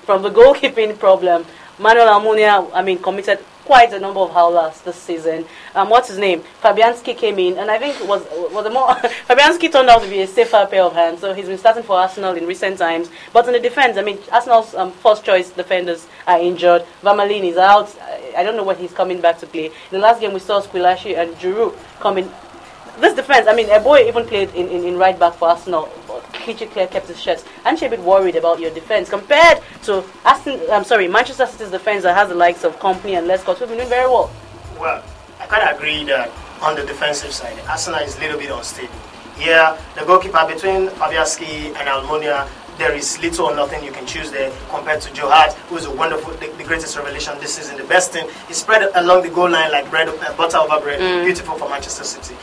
from the goalkeeping problem. Manuel Almunia, committed quite a number of howlers this season. What's his name? Fabianski came in, and I think was a more Fabianski turned out to be a safer pair of hands. So he's been starting for Arsenal in recent times. But in the defense, Arsenal's first choice defenders are injured. Vermaelen is out. I don't know when he's coming back to play. In the last game, we saw Squillaci and Giroud coming. This defense, Eboy even played in right back for Arsenal. Kitchen Clare kept his shirt. Aren't you a bit worried about your defense compared to Manchester City's defense that has the likes of Company and Lescott, who've been doing very well? Well, I kind of agree that on the defensive side, Arsenal is a little bit unstable. Yeah, the goalkeeper between Fabianski and Almunia, there is little or nothing you can choose there compared to Joe Hart, who is a wonderful, the greatest revelation this season, the best thing. He spread along the goal line like butter over bread. Beautiful for Manchester City.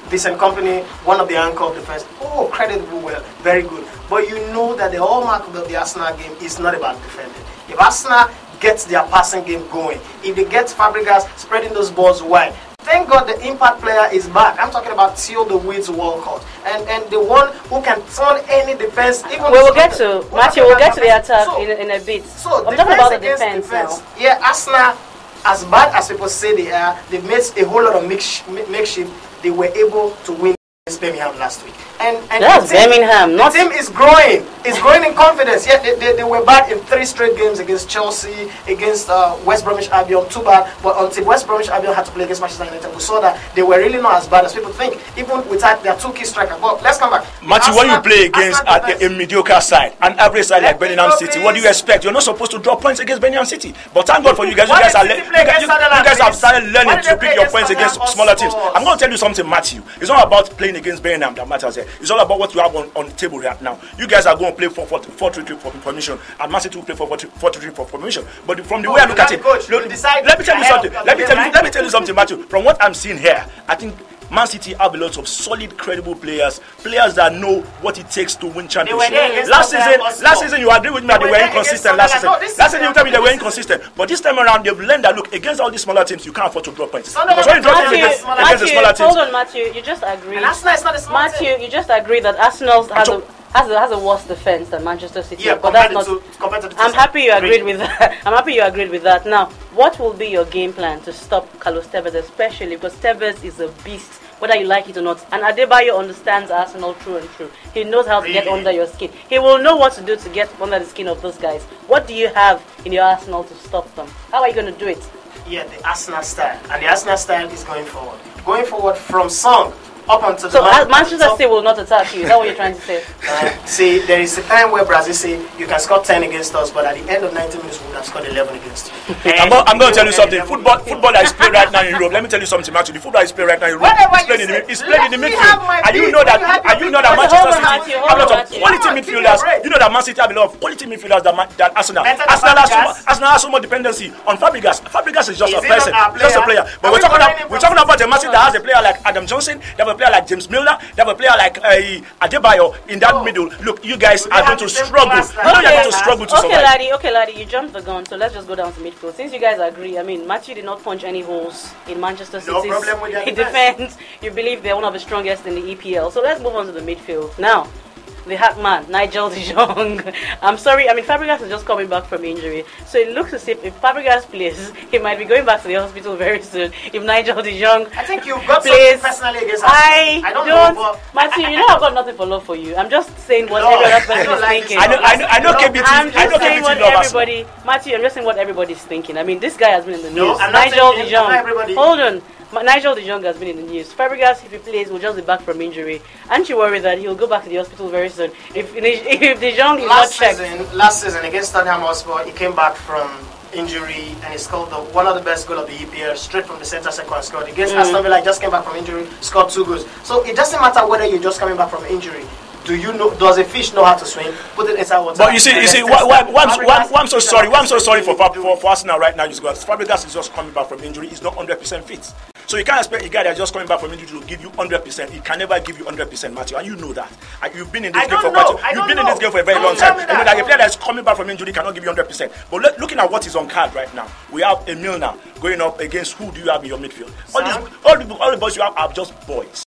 Vincent Kompany, one of the anchor of defense. Oh, creditable, well, very good. But you know that the hallmark of the Arsenal game is not about defending. If Arsenal gets their passing game going, if they get Fabregas spreading those balls wide, thank God the impact player is back. I'm talking about Theo the Weeds Walcott. And the one who can turn any defense. Even we'll get to the attack in a bit. So I'm talking about the defense now. Yeah, Arsenal, as bad as people say they are, they've made a whole lot of makeshift. They were able to win against Birmingham last week. And that's Birmingham. The team is growing. It's growing in confidence. Yeah, they were bad in 3 straight games against Chelsea, against West Bromwich Albion, too bad. But until West Bromwich Albion had to play against Manchester United, we saw that they were really not as bad as people think, even without their 2 key strikers. But let's come back. Matthew, when you play against a mediocre side, an average side like Birmingham City, what do you expect? You're not supposed to draw points against Birmingham City. But thank God for you guys. You guys have started learning to pick your points against smaller teams. I'm going to tell you something, Matthew. It's not about playing against Birmingham that matters here. It's all about what you have on the table right now. You guys are going to play 4-3-3 for formation, and Man City will play 4-3-3 for formation. But from the way I look at it, let me tell you something. Let me tell you something, Matthew. From what I'm seeing here, I think Man City have a lot of solid, credible players that know what it takes to win championships. Last season, you agree with me that they were inconsistent. Last season, you tell me they were inconsistent. But this time around, they've learned that look, against all these smaller teams, you can't afford to drop points. Because when you drop points against the smaller teams, hold on, Matthew, you just agreed. Matthew, you just agreed that Arsenal has a worse defense than Manchester City. Yeah, but that's not. I'm happy you agreed with that. Now, what will be your game plan to stop Carlos Tevez, especially because Tevez is a beast, whether you like it or not? And Adebayo understands Arsenal through and through. He knows how to get under your skin. He will know what to do to get under the skin of those guys. What do you have in your arsenal to stop them? How are you going to do it? Yeah, the Arsenal style. And the Arsenal style is going forward. Going forward from Song up until so Manchester City will not attack you. Is that what you're trying to say? See, there is a time where Brazil say you can score 10 against us, but at the end of 90 minutes we would have scored 11 against you. I'm going to tell you something. Football that is played right now in Europe. Let me tell you something, Matthew. The football that is played right now in Europe is played in the midfield. And you know that Manchester City have a lot of quality midfielders. You know that Man City have a lot of quality midfielders than Arsenal. Arsenal has so much dependency on Fabregas. Fabregas is just a person, just a player. But we're talking about a Man City that has a player like Adam Johnson. They have a player like James Milner. They have a player like Adebayo in that middle. Look, you guys are going to struggle. You're going to struggle to survive. Okay, laddie, you jumped the gun. So let's just go down to midfield. Since you guys agree, Matthew did not punch any holes in Manchester City's defense. You believe they're one of the strongest in the EPL. So let's move on to the midfield now. The Hackman, Nigel de Jong. I'm sorry, Fabregas is just coming back from injury. So it looks as if Fabregas plays, he might be going back to the hospital very soon. If Nigel de Jong I think you've got something personally against us. I don't know, Matthew, you know I've got nothing for love for you. I'm just saying what every other person is thinking. I know KBT. I'm just saying what everybody, Matthew, I'm just saying what everybody's thinking. This guy has been in the news. Nigel de Jong. Hold on. Nigel de Jong has been in the news. Fabregas, if he plays, will just be back from injury. Aren't you worried that he'll go back to the hospital very soon? If de Jong is not checked. Last season against Tottenham Hotspur, he came back from injury and he scored one of the best goals of the EPL straight from the centre circle and scored. Against Aston Villa, just came back from injury, scored 2 goals. So it doesn't matter whether you're just coming back from injury. Do you know? Does a fish know how to swim? Put it inside water. But you see, why I'm so sorry. Why I'm so sorry for Arsenal right now is because Fabregas is just coming back from injury. He's not 100% fit. So you can't expect a guy that's just coming back from injury to give you 100%. He can never give you 100%, Matthew, and you know that. You've been in this game for a very long time. You know that a player that's coming back from injury cannot give you 100%. But looking at what is on card right now, we have a Milner going up against who do you have in your midfield? All the boys you have are just boys.